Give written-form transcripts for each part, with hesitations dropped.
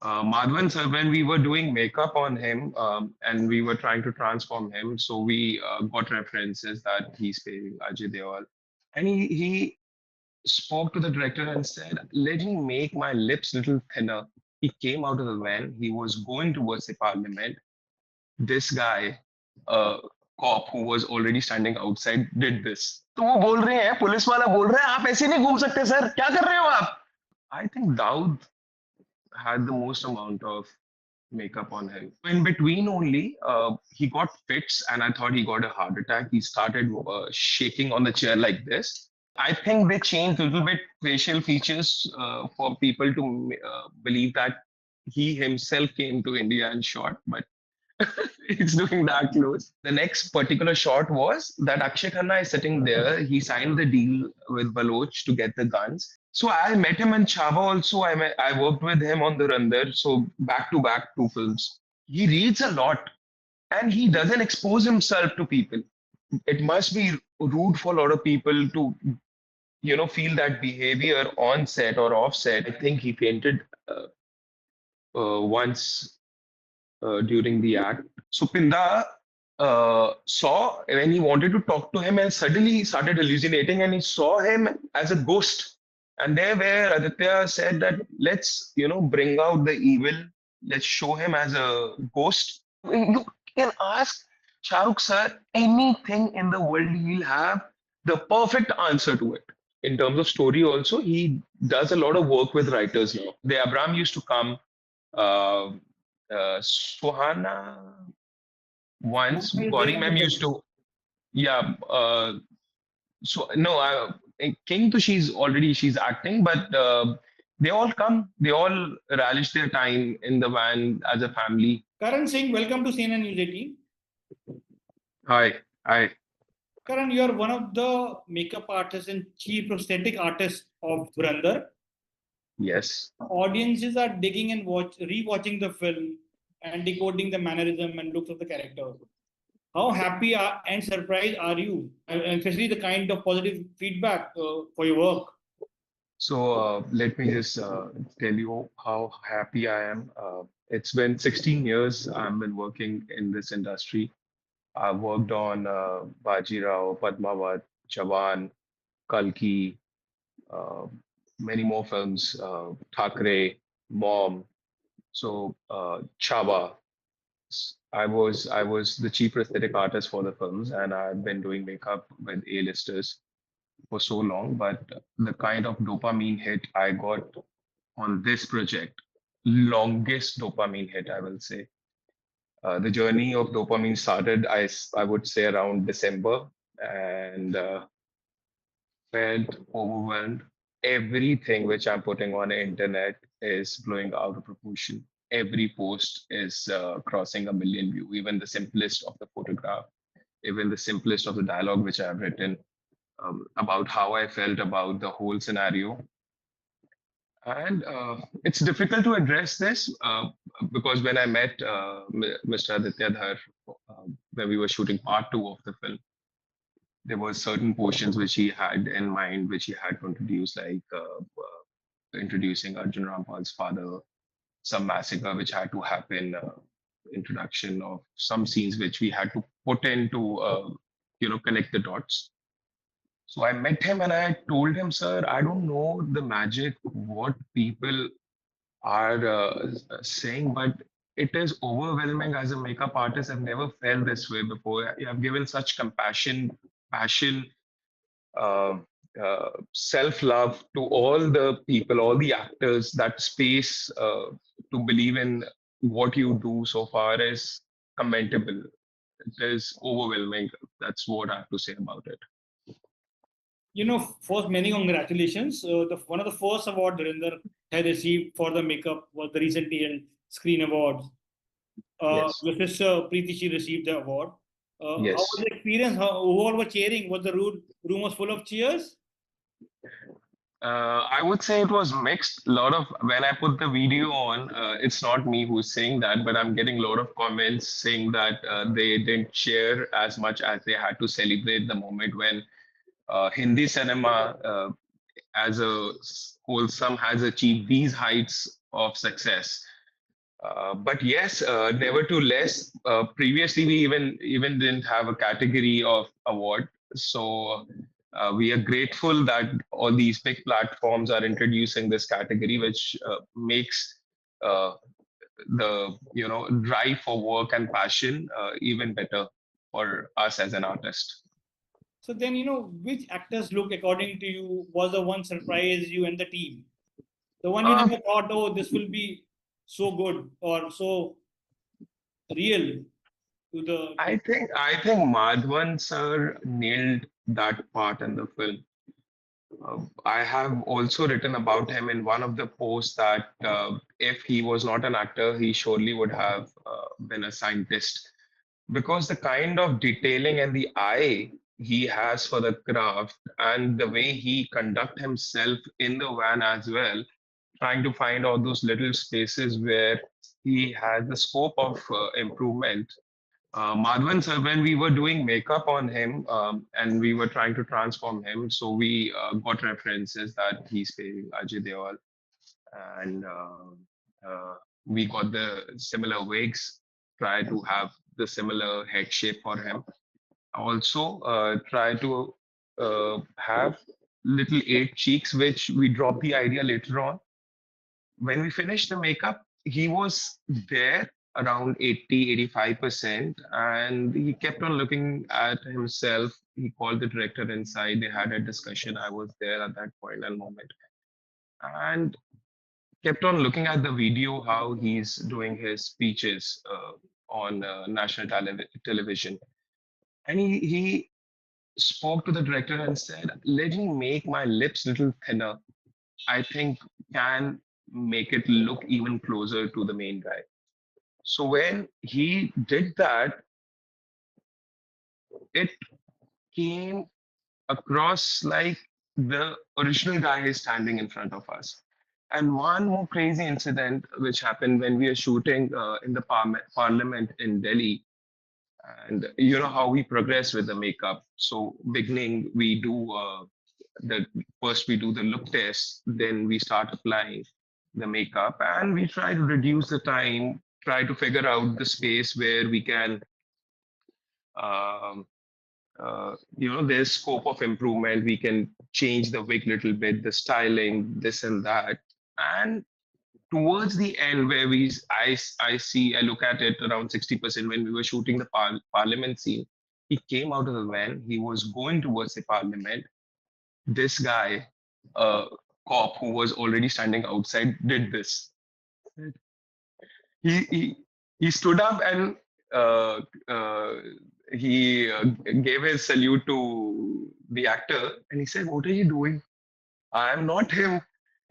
Madhavan sir, when we were doing makeup on him and we were trying to transform him, so we got references that he's playing Ajay Deol. And he spoke to the director and said, "Let me make my lips little thinner." He came out of the van. He was going towards the parliament. This guy, a cop who was already standing outside, did this. तो वो बोल रहे हैं, police वाला बोल रहा है, आप ऐसे नहीं घूम सकते सर, क्या कर रहे हो आप? I think Daud had the most amount of makeup on him. In between only, he got fits, and I thought he got a heart attack. He started shaking on the chair like this. I think they changed a little bit facial features for people to believe that he himself came to India and shot, but it's doing that close. The next particular shot was that Akshay Khanna is sitting there. He signed the deal with Baloch to get the guns. So I met him in Chava also. I worked with him on Dhurandhar. So back to back two films. He reads a lot and he doesn't expose himself to people. It must be rude for a lot of people to, feel that behavior on set or off set. I think he fainted once during the act. So Pinda saw when he wanted to talk to him, and suddenly he started hallucinating, and he saw him as a ghost. And there, where Aditya said that let's bring out the evil, let's show him as a ghost. You can ask Shahrukh sir anything in the world, he'll have the perfect answer to it. In terms of story, also he does a lot of work with writers now. The Abram used to come. Uh, Suhana once Who is there Gauri in the ma'am used film? to, yeah. So no, King to she's acting, but they all come, they all relish their time in the van as a family. Karan Singh, welcome to CNN News 18. Hi, hi. Karan, you are one of the makeup artists and chief prosthetic artists of Dhurandhar. Yes. Audiences are digging and rewatching the film and decoding the mannerism and looks of the character. How happy and surprised are you, and especially the kind of positive feedback for your work? So let me just tell you how happy I am. It's been 16 years I've been working in this industry. I've worked on Bajirao, Padmavat, Jawan, Kalki, uh, many more films, Thakre, Mom. So Chava. I was the chief aesthetic artist for the films, and I've been doing makeup with A-listers for so long. But the kind of dopamine hit I got on this project, longest dopamine hit, I will say. The journey of dopamine started, I would say, around December, and felt overwhelmed. Everything which I'm putting on the internet is blowing out of proportion. Every post is crossing a million view. Even the simplest of the photograph, even the simplest of the dialogue which I've written about how I felt about the whole scenario. And it's difficult to address this because when I met Mr. Aditya Dhar when we were shooting part two of the film, there were certain portions which he had in mind, which he had to introduce, like introducing Arjun Rampal's father, some massacre which had to happen, introduction of some scenes which we had to put in to, connect the dots. So I met him and I told him, sir, I don't know the magic, what people are saying, but it is overwhelming as a makeup artist. I've never felt this way before. You have given such compassion, passion, uh, self-love to all the people, all the actors. That space to believe in what you do so far is commendable. It is overwhelming. That's what I have to say about it. First, many congratulations. One of the first award Dhurinder has received for the makeup was the recently held Screen Awards. Yes. Your sister Preeti, she received the award. How was Yes. the experience? Who all were cheering? Was the room was full of cheers? I would say it was mixed. A lot of when I put the video on, it's not me who's saying that, but I'm getting a lot of comments saying that they didn't cheer as much as they had to celebrate the moment when Hindi cinema, as a wholesome, has achieved these heights of success. But yes, nevertheless, previously we even didn't have a category of award. So we are grateful that all these big platforms are introducing this category, which makes uh, the drive for work and passion even better for us as an artist. So then, which actors look, according to you, was the one surprise you and the team? The one you Uh, never thought, oh, this will be so good or so real to the. I think Madhvan sir nailed that part in the film. I have also written about him in one of the posts that if he was not an actor, he surely would have been a scientist because the kind of detailing and the eye he has for the craft and the way he conduct himself in the van as well, trying to find all those little spaces where he has the scope of improvement. Madhvan sir, when we were doing makeup on him and we were trying to transform him, so we got references that he's playing Ajay Deol, and we got the similar wigs, try to have the similar head shape for him. Also, try to have little eight cheeks, which we dropped the idea later on when we finished the makeup, he was there around 80, 85%, and he kept on looking at himself. He called the director inside. They had a discussion. I was there at that point and moment, and kept on looking at the video how he's doing his speeches on national television. And he spoke to the director and said, "Let me make my lips little thinner. I think can make it look even closer to the main guy." So when he did that, it came across like the original guy is standing in front of us. And one more crazy incident which happened when we were shooting in the parliament in Delhi. And you know how we progress with the makeup. So beginning we do the first we do the look test, then we start applying the makeup, and we try to reduce the time, try to figure out the space where we can um, there's scope of improvement. We can change the wig little bit, the styling, this and that. And towards the end, where I look at it around 60% when we were shooting the parliament scene. He came out of the van. He was going towards the parliament. This guy, a cop who was already standing outside, did this. He stood up and uh, uh, he gave his salute to the actor, and he said, "What are you doing? I am not him."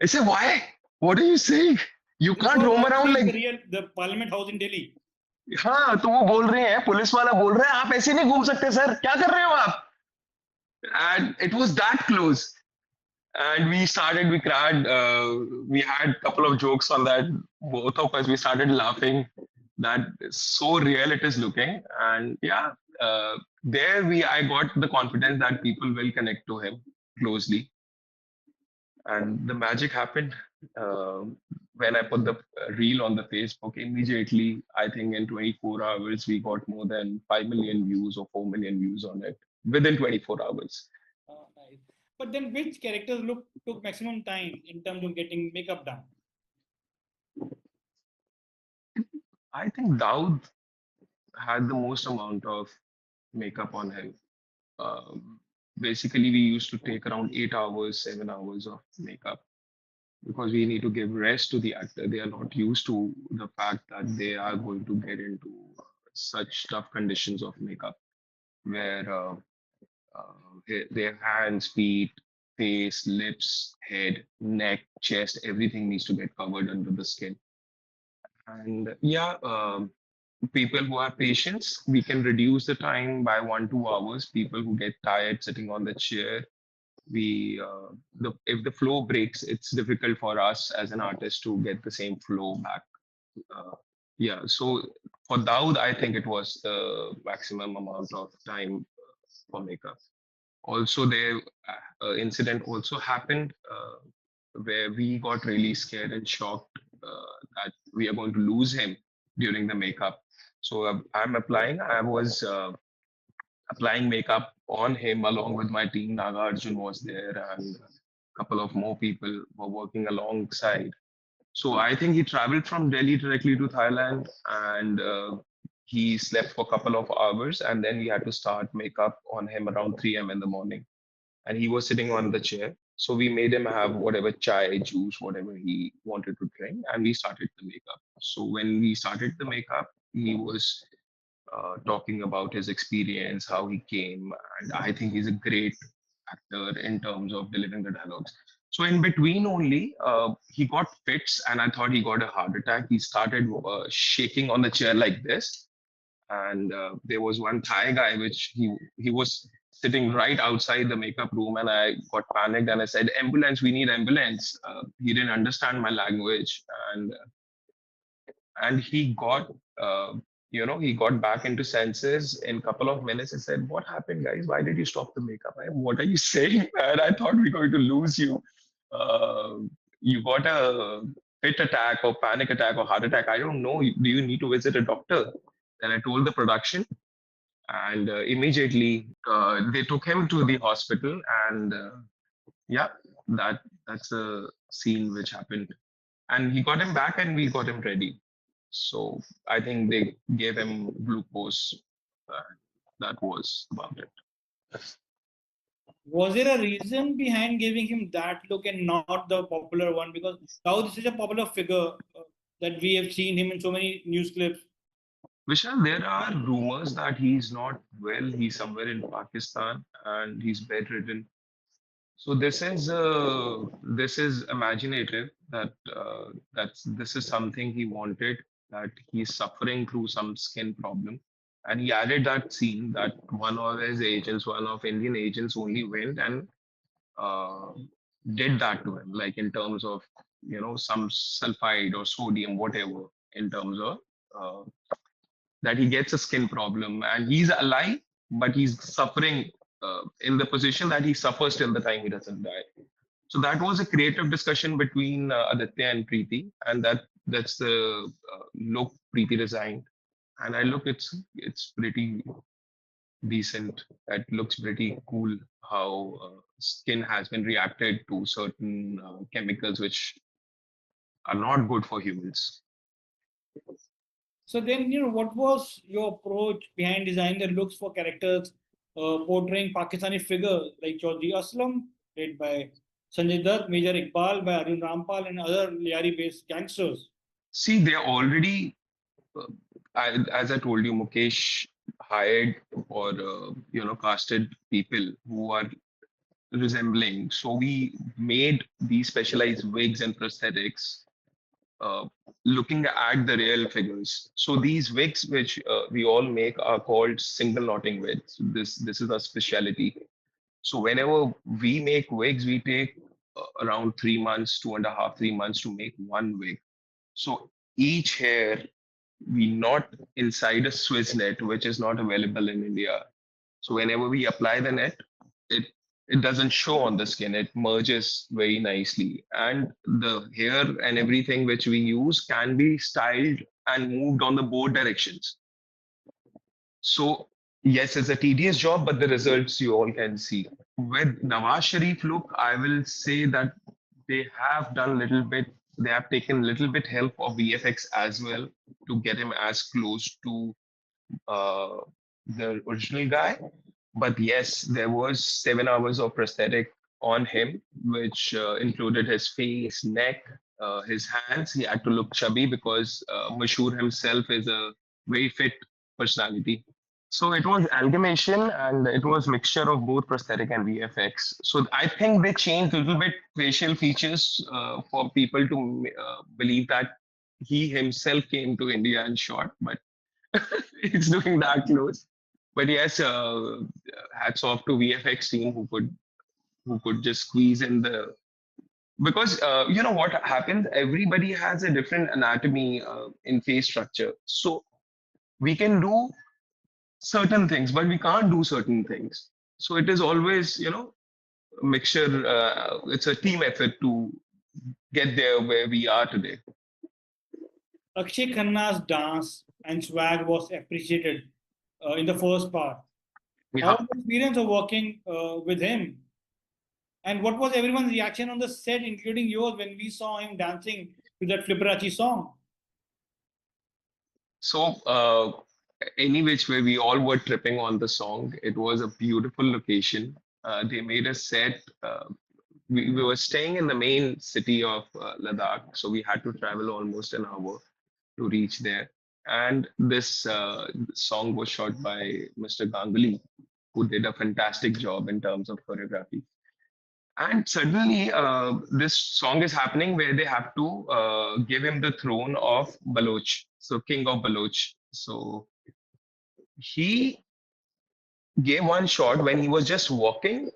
I said, "Why? What are you saying? You This can't was roam around actually like." the Parliament House in Delhi. हाँ, तो वो बोल रहे हैं, police वाला बोल रहा है, आप ऐसे नहीं घूम सकते सर, क्या कर रहे हो आप? And it was that close. And we started, we cried, we had a couple of jokes on that. Both of us, we started laughing that so real it is looking. And yeah, there I got the confidence that people will connect to him closely. And the magic happened when I put the reel on the Facebook. Immediately, I think in 24 hours, we got more than 5 million views or 4 million views on it within 24 hours. Nice. But then, which characters took maximum time in terms of getting makeup done? I think Daud had the most amount of makeup on him. Um, Basically, we used to take around 8 hours, 7 hours of makeup because we need to give rest to the actor. They are not used to the fact that they are going to get into such tough conditions of makeup where their hands, feet, face, lips, head, neck, chest, everything needs to get covered under the skin. And yeah, people who have patience, we can reduce the time by 1, 2 hours. People who get tired sitting on the chair, if the flow breaks, it's difficult for us as an artist to get the same flow back. Uh, yeah, so for Daud, I think it was the maximum amount of time for makeup. Also, there incident also happened where we got really scared and shocked that we are going to lose him during the makeup. So I'm applying. I was applying makeup on him along with my team. Naga Arjun was there, and a couple of more people were working alongside. So I think he traveled from Delhi directly to Thailand, and he slept for a couple of hours, and then we had to start makeup on him around 3 a.m. in the morning. And he was sitting on the chair. So we made him have whatever chai, juice, whatever he wanted to drink, and we started the makeup. So when we started the makeup, he was talking about his experience, how he came, and I think he's a great actor in terms of delivering the dialogues. So in between only, he got fits, and I thought he got a heart attack. He started shaking on the chair like this, and there was one Thai guy which he was sitting right outside the makeup room, and I got panicked and I said, "Ambulance! We need ambulance!" He didn't understand my language, and he got he got back into senses in a couple of minutes. And said, "What happened, guys? Why did you stop the makeup? What are you saying, man? I thought we were going to lose you. uh, you got a fit attack or panic attack or heart attack. I don't know. Do you need to visit a doctor?" Then I told the production, and immediately they took him to the hospital. And yeah, that's a scene which happened, and he got him back and we got him ready. So I think they gave him glucose. Uh, that was about it. Was there a reason behind giving him that look and not the popular one? Because now this is a popular figure that we have seen him in so many news clips. Vishal, there are rumors that he's not well. He's somewhere in Pakistan and he's bedridden. So this is imaginative that this is something he wanted, that he's suffering through some skin problem, and he added that scene that one of his agents, one of Indian agents, only went and uh, did that to him, like in terms of some sulfide or sodium, whatever, in terms of uh, that he gets a skin problem and he's alive, but he's suffering in the position that he suffers till the time he doesn't die. So that was a creative discussion between Aditya and Preeti, and that's the look Preeti designed. And I look, it's pretty decent. It looks pretty cool how skin has been reacted to certain chemicals which are not good for humans. So then, what was your approach behind designing the looks for characters portraying Pakistani figure like Chaudhry Aslam, played by Sanjay Dutt, Major Iqbal by Arjun Rampal, and other Liari-based gangsters? See, they're already, uh, as I told you, Mukesh hired or casted people who are resembling. So we made these specialized wigs and prosthetics, uh, looking at the real figures. So these wigs, which we all make, are called single knotting wigs. This is a specialty. So whenever we make wigs, we take around 3 months, 2.5, 3 months to make one wig. So each hair we knot inside a Swiss net, which is not available in India. So whenever we apply the net, it it doesn't show on the skin. It merges very nicely, and the hair and everything which we use can be styled and moved on the both directions. So yes, it's a tedious job, but the results you all can see. With Nawaz Sharif look, I will say that they have done little bit. They have taken little bit help of VFX as well to get him as close to uh, the original guy. But yes, there was 7 hours of prosthetic on him, which included his face, neck, his hands. He had to look chubby because Mashur himself is a very fit personality. So it was amalgamation and it was mixture of both prosthetic and VFX. So I think they changed a little bit facial features for people to believe that he himself came to India and shot, but it's looking that close. But yes, hats off to VFX team who could just squeeze in the, because you know what happens. Everybody has a different anatomy in face structure, so we can do certain things, but we can't do certain things. So it is always a mixture. It's a team effort to get there where we are today. Akshay Khanna's dance and swag was appreciated in the first part. How Yeah. was the experience of working with him? And what was everyone's reaction on the set, including yours, when we saw him dancing to that Fliperachi song? So, any which way, we all were tripping on the song. It was a beautiful location. They made a set. We were staying in the main city of Ladakh, so we had to travel almost an hour to reach there. And this song was shot by Mr. Ganguly, who did a fantastic job in terms of choreography. And suddenly, this song is happening where they have to give him the throne of Baloch, so King of Baloch. So he gave one shot when he was just walking,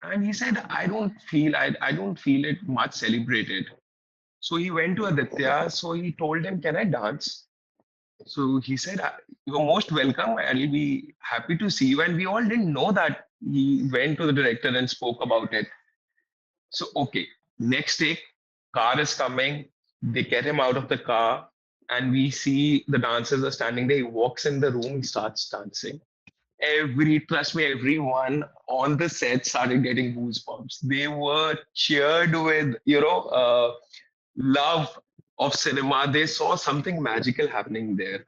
and he said, I don't feel it much celebrated." So he went to Aditya. So he told him, "Can I dance?" So he said, "You're most welcome. I'll be happy to see you." And we all didn't know that he went to the director and spoke about it. So, okay, next day, car is coming. They get him out of the car, and we see the dancers are standing there. He walks in the room, he starts dancing. Trust me, everyone on the set started getting goosebumps. They were cheered with, love of cinema. They saw something magical happening there.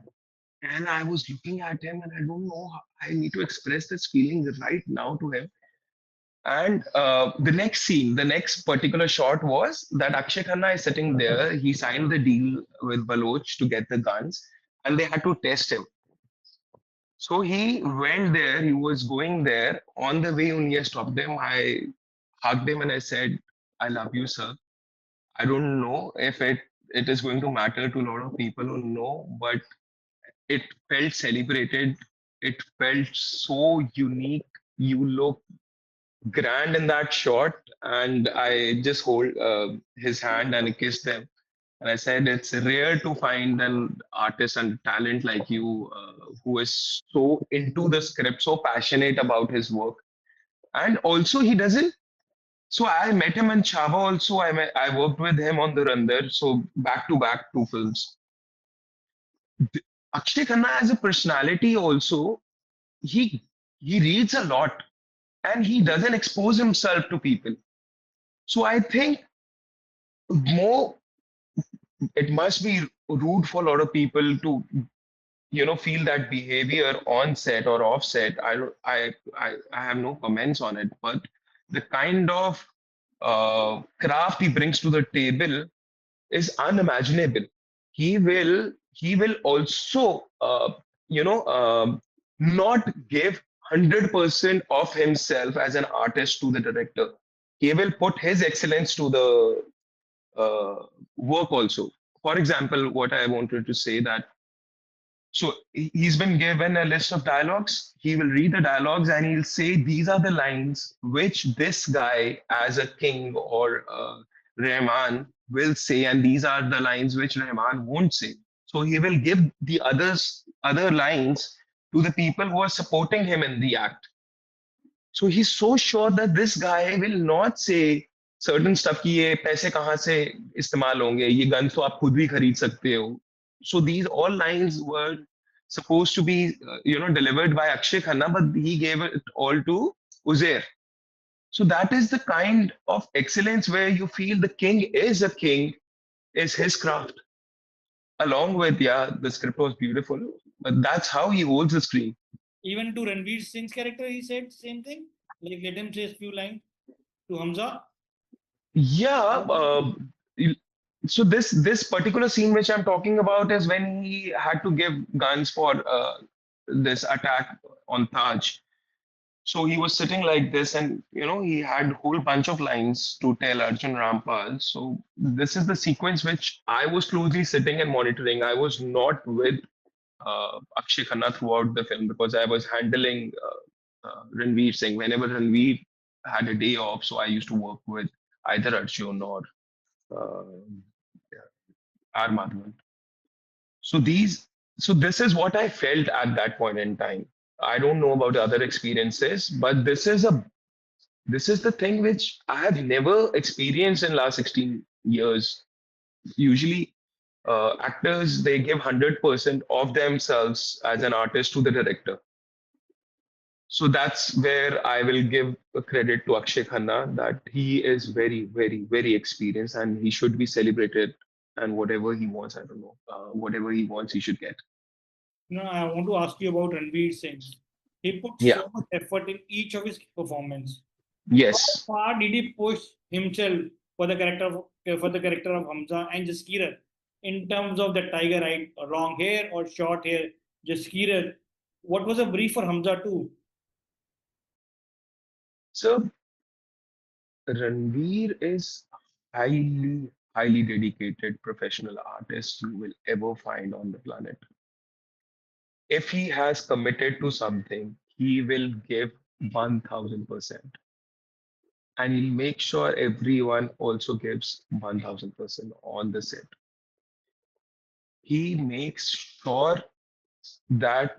And I was looking at him, and I don't know how I need to express this feeling right now to him. And the next scene, the next particular shot was that Akshay Khanna is sitting there. He signed the deal with Baloch to get the guns, and they had to test him. So he went there. He was going there. On the way, only I stopped him. I hugged him and I said, "I love you, sir. I don't know if it is going to matter to a lot of people or no, but it felt celebrated. It felt so unique. You look grand in that shot." And I just hold his hand and I kissed him. And I said, "It's rare to find an artist and talent like you who is so into the script, so passionate about his work. And also, he doesn't." So I met him in Chava also. I worked with him on Dhurandhar. So back to back two films. Akshay Khanna as a personality also, he he reads a lot and he doesn't expose himself to people. So I think more it must be rude for a lot of people to feel that behavior on set or off set. I have no comments on it, but the kind of craft he brings to the table is unimaginable. He will also not give 100% of himself as an artist to the director. He will put his excellence to the work also. For example, what I wanted to say that, so he's been given a list of dialogues. He will read the dialogues and he'll say, "These are the lines which this guy, as a king or Rahman, will say, and these are the lines which Rahman won't say." So he will give the other lines to the people who are supporting him in the act. So he's so sure that this guy will not say certain stuff कि ये पैसे कहाँ से इस्तेमाल होंगे, ये gun तो आप खुद भी खरीद सकते हो. So these all lines were supposed to be delivered by Akshay Khanna, but he gave it all to Uzair. So that is the kind of excellence where you feel the king is a king, is his craft. Along with, yeah, the script was beautiful, but that's how he holds the screen. Even to Ranveer Singh's character, he said same thing. Like let him say a few lines to Hamza. Yeah. So this particular scene which I'm talking about is when he had to give guns for this attack on Taj. So he was sitting like this, and he had a whole bunch of lines to tell Arjun Rampal. So this is the sequence which I was closely sitting and monitoring. I was not with Akshay Khanna throughout the film because I was handling Ranveer Singh. Whenever Ranveer had a day off, so I used to work with either Arjun or uh, R. Madhavan. So this is what I felt at that point in time. I don't know about other experiences, but this is the thing which I have never experienced in last 16 years. Usually, Actors, they give 100% of themselves as an artist to the director. So that's where I will give a credit to Akshay Khanna that he is very, very, very experienced and he should be celebrated. And whatever he wants, I don't know, whatever he wants, he should get. I want to ask you about Ranveer Singh. He put Yeah. so much effort in each of his performance. How Yes. far did he push himself for the character of Hamza and Jaskirat in terms of the tiger eye, long hair or short hair? Jaskirat, what was a brief for Hamza too? So Ranveer is highly, highly dedicated professional artist you will ever find on the planet. If he has committed to something, he will give 1000%. And he'll make sure everyone also gives 1000% on the set. He makes sure that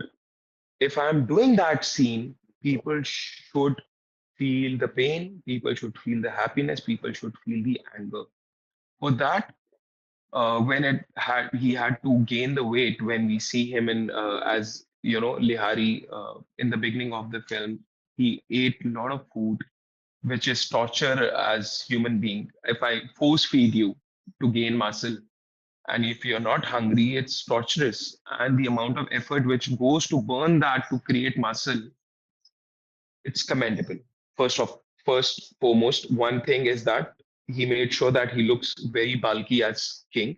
if I'm doing that scene, people should feel the pain, people should feel the happiness, people should feel the anger. For that, when it had he had to gain the weight when we see him in as Lihari in the beginning of the film, he ate a lot of food, which is torture as human being. If I force feed you to gain muscle, and if you're not hungry, it's torturous. And the amount of effort which goes to burn that to create muscle, it's commendable. First foremost, one thing is that he made sure that he looks very bulky as king.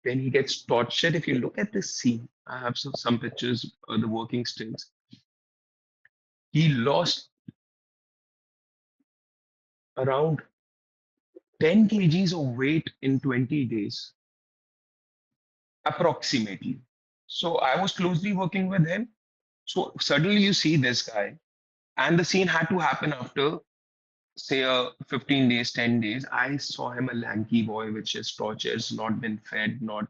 Then he gets tortured. If you look at this scene, I have some pictures, the working stills. He lost around 10 kgs of weight in 20 days, approximately. So I was closely working with him. So suddenly you see this guy, and the scene had to happen after, say, 15 days, 10 days. I saw him a lanky boy, which is tortured, not been fed, not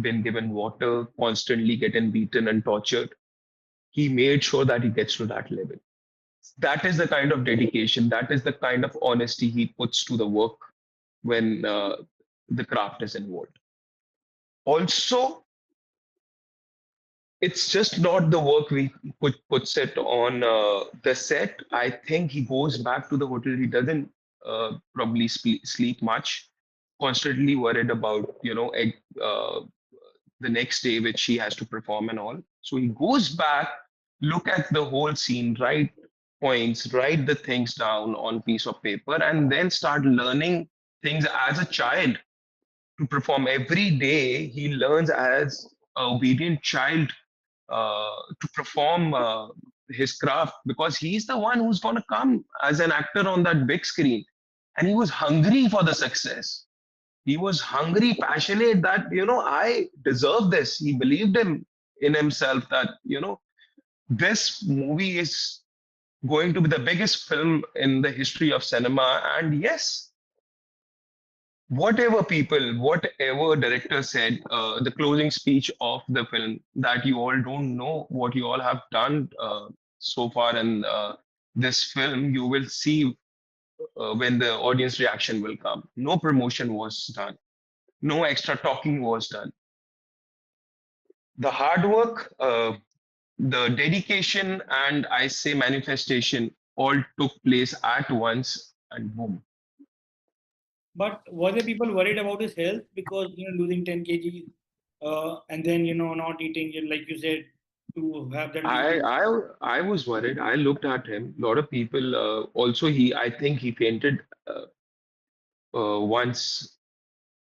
been given water, constantly getting beaten and tortured. He made sure that he gets to that level. That is the kind of dedication, that is the kind of honesty he puts to the work when the craft is involved. Also, it's just not the work we puts it on the set. I think he goes back to the hotel. He doesn't probably sleep much, constantly worried about the next day which he has to perform and all. So he goes back, look at the whole scene, write points, write the things down on piece of paper, and then start learning things as a child to perform. Every day he learns as an obedient child to perform his craft, because he's the one who's going to come as an actor on that big screen. And he was hungry for the success. He was hungry, passionate that, I deserve this. He believed in himself that, this movie is going to be the biggest film in the history of cinema. And yes, whatever director said, the closing speech of the film, that you all don't know what you all have done so far in this film, you will see when the audience reaction will come. No promotion was done, no extra talking was done. The hard work, the dedication, and I say manifestation all took place at once, and boom. But were there people worried about his health because losing 10 kgs and then not eating like you said to have that I easy. I I was worried. I looked at him. A lot of people. Also, I think he fainted once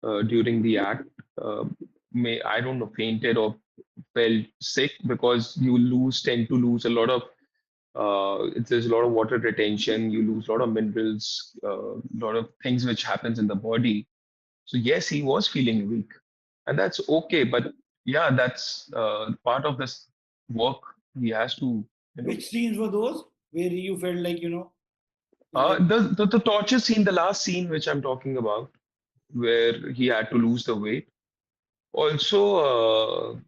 during the act. Uh, may I don't know, fainted or felt sick, because you tend to lose a lot of. There's a lot of water retention. You lose a lot of minerals. A lot of things which happens in the body. So yes, he was feeling weak, and that's okay. But yeah, that's part of this work. He has to, you know. Which scenes were those where you felt like The torture scene, the last scene which I'm talking about, where he had to lose the weight. Also,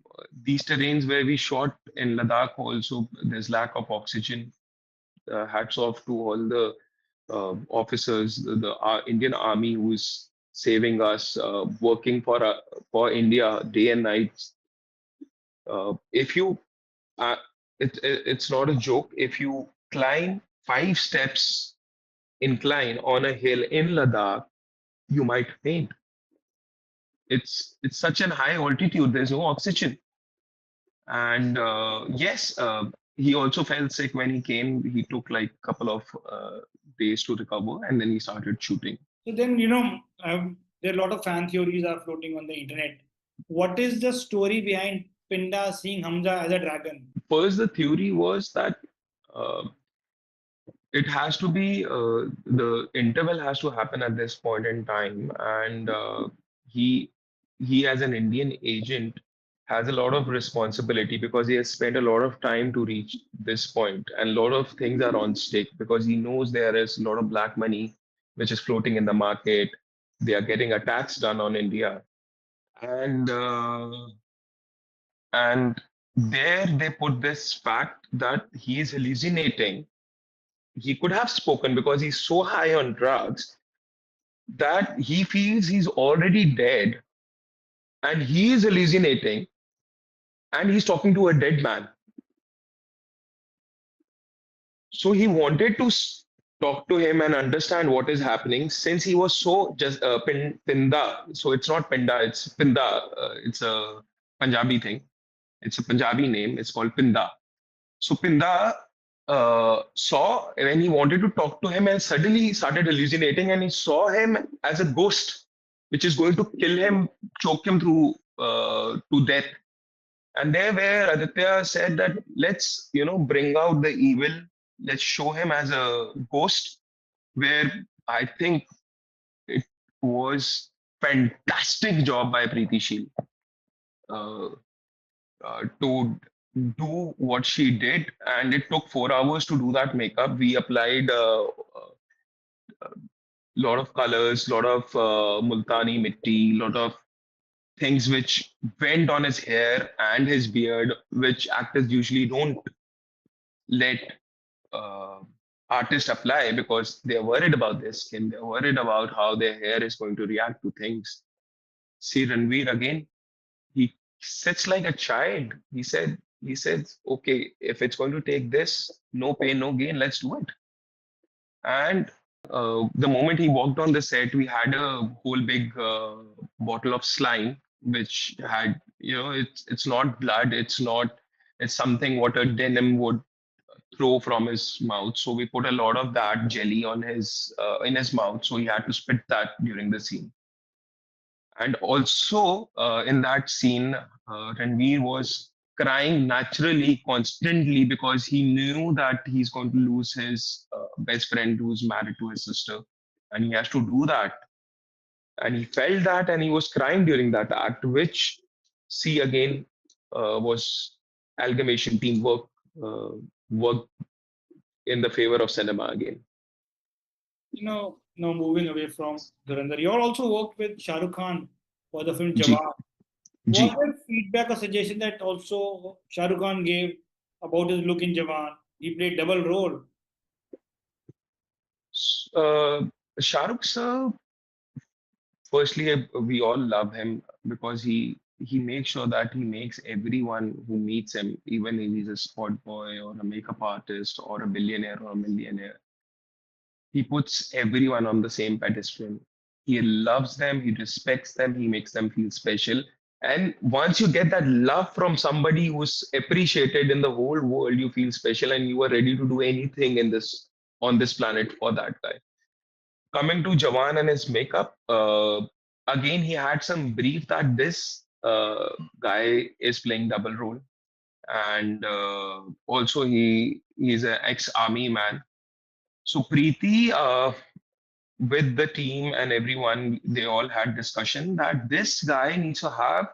these terrains where we shot in Ladakh, also there's lack of oxygen. Hats off to all the officers, the Indian Army who is saving us, working for India day and night. If you, uh, it's not a joke. If you climb 5 steps incline on a hill in Ladakh, you might faint. It's such an high altitude. There's no oxygen, and yes, he also felt sick when he came. He took like a couple of days to recover, and then he started shooting. So then, there are a lot of fan theories are floating on the internet. What is the story behind Pinda seeing Hamza as a dragon? First, the theory was that uh, it has to be the interval has to happen at this point in time, and he he as an Indian agent has a lot of responsibility because he has spent a lot of time to reach this point, and a lot of things are on stake because he knows there is a lot of black money which is floating in the market. They are getting attacks done on India, and and there they put this fact that he is hallucinating. He could have spoken because he's so high on drugs that he feels he's already dead and he is hallucinating and he's talking to a dead man. So he wanted to talk to him and understand what is happening since he was so just Pinda. So it's not Pinda, it's Pinda. It's a Punjabi thing. It's a Punjabi name. It's called Pinda. So Pinda saw when he wanted to talk to him, and suddenly he started hallucinating, and he saw him as a ghost, which is going to kill him, choke him through to death. And there, where Aditya said that let's bring out the evil, let's show him as a ghost. Where I think it was fantastic job by Preeti Sheel. Uh, to do what she did, and it took 4 hours to do that makeup. We applied a lot of colors, lot of multani mitti, lot of things which went on his hair and his beard, which actors usually don't let uh, artists apply because they're worried about their skin, they're worried about how their hair is going to react to things. See Ranveer again, he sits like a child. He said, okay, if it's going to take this, no pain, no gain, let's do it. And the moment he walked on the set, we had a whole big bottle of slime, which had, it's not blood, it's something what a denim would throw from his mouth. So we put a lot of that jelly on his in his mouth. So he had to spit that during the scene. And also in that scene, Ranveer was crying naturally, constantly, because he knew that he's going to lose his best friend who's married to his sister. And he has to do that. And he felt that and he was crying during that act, which, see, again, was amalgamation teamwork, work in the favor of cinema again. Now moving away from Dhurandhar, you all also worked with Shah Rukh Khan for the film G. Jawan. Was G. there feedback or suggestion that also Shah Rukh Khan gave about his look in Jawan? He played double role. Uh, Shah Rukh sir, firstly, we all love him because he makes sure that he makes everyone who meets him, even if he's a sport boy or a makeup artist or a billionaire or a millionaire, he puts everyone on the same pedestal. He loves them, he respects them, he makes them feel special. And once you get that love from somebody who's appreciated in the whole world, you feel special and you are ready to do anything in this on this planet for that guy. Coming to Jawan and his makeup, again he had some brief that this guy is playing double role, and also he's an ex-army man. So Preeti, with the team and everyone, they all had discussion that this guy needs to have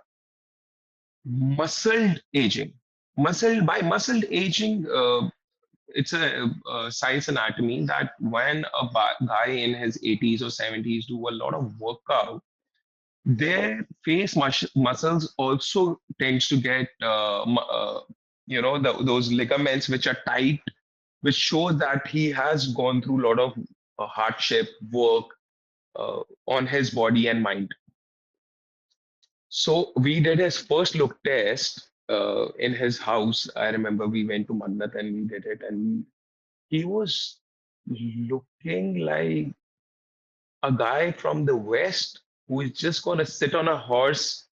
muscled aging. Muscled aging, it's a science anatomy that when a guy in his 80s or 70s do a lot of workout, their face muscles also tends to get those ligaments which are tight, which shows that he has gone through a lot of hardship work. on his body and mind. So we did his first look test in his house. I remember we went to Mannat and we did it, and he was looking like a guy from the West who is just gonna sit on a horse,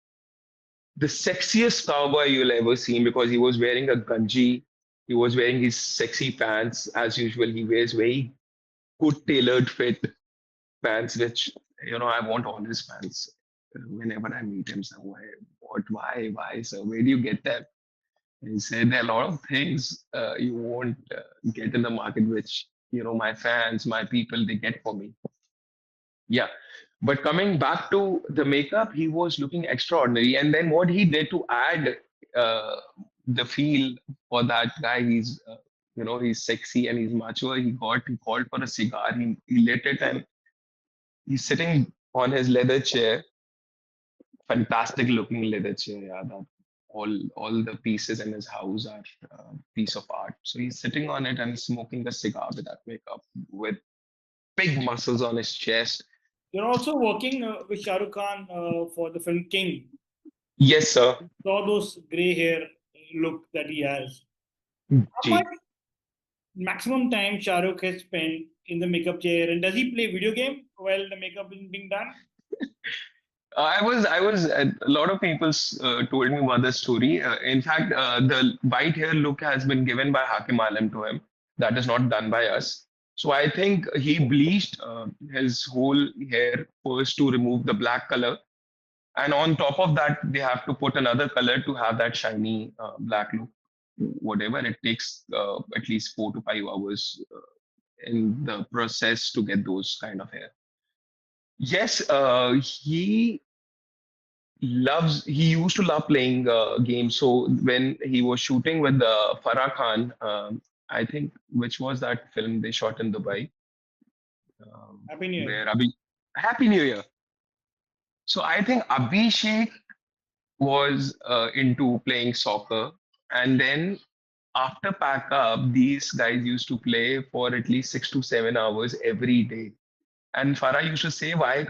the sexiest cowboy you'll ever seen, because he was wearing a ganji. He was wearing his sexy pants as usual. He wears very good tailored fit pants, which I want all his pants. Whenever I meet him, so why, sir? Where do you get them? He said there are a lot of things you won't get in the market, which my fans, my people, they get for me. Yeah. But coming back to the makeup, he was looking extraordinary. And then what he did to add uh, the feel for that guy, he's sexy and he's macho. He called for a cigar. He lit it and he's sitting on his leather chair, fantastic looking leather chair. Yeah, that all the pieces in his house are piece of art. So he's sitting on it and smoking a cigar with that makeup, with big muscles on his chest. You're also working with Shah Rukh Khan for the film King. Yes, sir. Saw those gray hair look that he has. How much Ji. maximum time Shah Rukh has spent in the makeup chair, and does he play video game while the makeup is being done? A lot of people told me about the story. In fact, the white hair look has been given by Hakim Alam to him. That is not done by us. So I think he bleached his whole hair first to remove the black color. And on top of that, they have to put another color to have that shiny black look. Whatever it takes, at least 4 to 5 hours in the process to get those kind of hair. Yes, he used to love playing games. So when he was shooting with Farah Khan, I think, which was that film they shot in Dubai, Happy New Year. where Happy New Year. So I think Abhishek was into playing soccer, and then after pack up, these guys used to play for at least 6 to 7 hours every day. And Farah used to say, why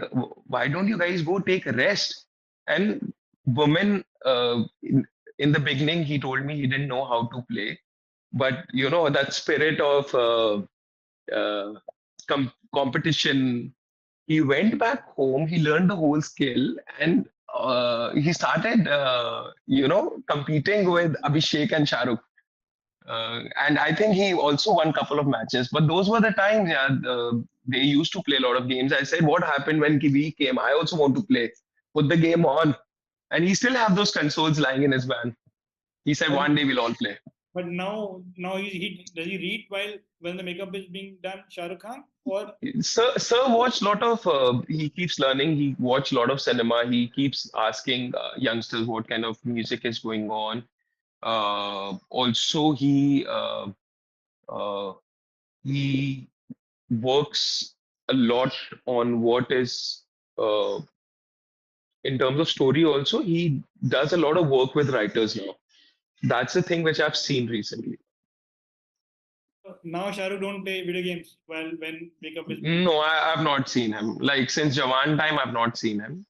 don't you guys go take a rest? And women, in the beginning, he told me he didn't know how to play. But, that spirit of competition, he went back home, he learned the whole skill, and he started, competing with Abhishek and Shahrukh. And I think he also won a couple of matches. But those were the times, yeah. They used to play a lot of games. I said, what happened when we came? I also want to play. Put the game on. And he still have those consoles lying in his van. He said, But, one day we'll all play. but now he does he read while when the makeup is being done, Shah Rukh Khan, or Sir watched lot of, he keeps learning. He watched a lot of cinema. He keeps asking youngsters what kind of music is going on. Also, uh, he works a lot on what is in terms of story. Also, he does a lot of work with writers now. That's the thing which I've seen recently. now Shah Rukh don't play video games while when makeup is being. No, I've not seen him. Like since Jawan time, I've not seen him.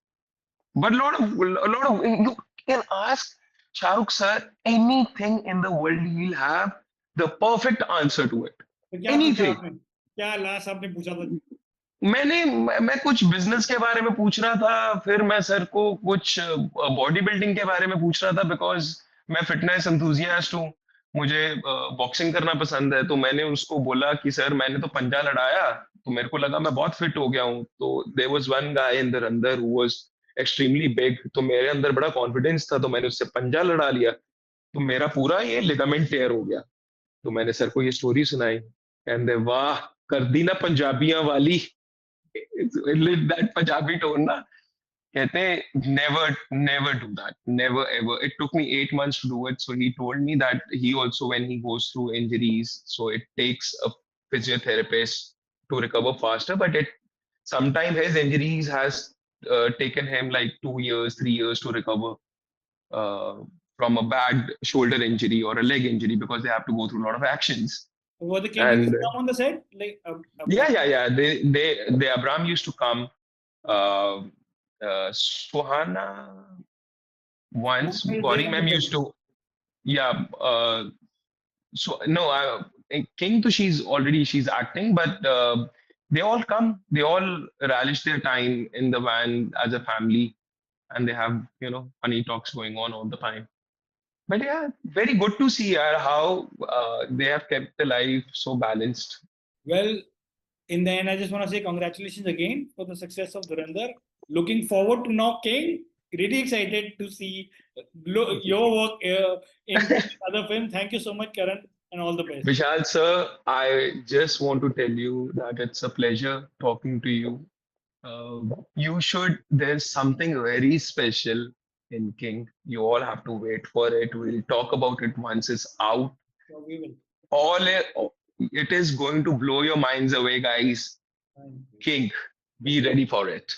But a lot of you can ask Shahrukh sir anything in the world, he'll have the perfect answer to it. तो क्या पूछा Anything. आपने? क्या last आपने पूछा था? मैं कुछ बिजनेस के बारे में पूछ रहा था, फिर मैं सर को कुछ बॉडी बिल्डिंग के बारे में पूछ रहा था, बिकॉज मैं फिटनेस एंथुजियास्ट हूँ, मुझे बॉक्सिंग करना पसंद है। तो मैंने उसको बोला कि सर मैंने तो पंजा लड़ाया, तो मेरे को लगा मैं बहुत फिट हो गया हूँ। तो there was one guy in Dhurandhar who was extremely big, तो मेरे अंदर बड़ा कॉन्फिडेंस था, तो मैंने उससे पंजा लड़ा लिया, तो मेरा पूरा ये लिगामेंट टेयर हो गया। तो मैंने सर को ये स्टोरी सुनाई, एंड वाह कर दी ना पंजाबियां वाली, दैट पंजाबी टोन ना। कहते हैं never do that, never ever. It took me 8 months to do it. So he told me that he also, when he goes through injuries, so it takes a physiotherapist to recover faster, but it sometimes his injuries has taken him like 2 years 3 years to recover uh, from a bad shoulder injury or a leg injury, because they have to go through a lot of actions. Were the And cameras come on the set? Like yeah, they Abram used to come. Uh, Suhana once, Who is there Gauri in the ma'am used film? to, yeah. So no, King, to she's acting, but they all come, they all relish their time in the van as a family, and they have funny talks going on all the time. But yeah, very good to see how they have kept the life so balanced. Well, in the end, I just want to say congratulations again for the success of Dhurandhar. Looking forward to now King. Really excited to see Thank you. your work in the other film. Thank you so much, Karan, and all the best. Vishal sir, I just want to tell you that it's a pleasure talking to you. You should, there's something very special in King. You all have to wait for it. We'll talk about it once it's out. So we will. All it is going to blow your minds away, guys. Thank you. King, be ready for it.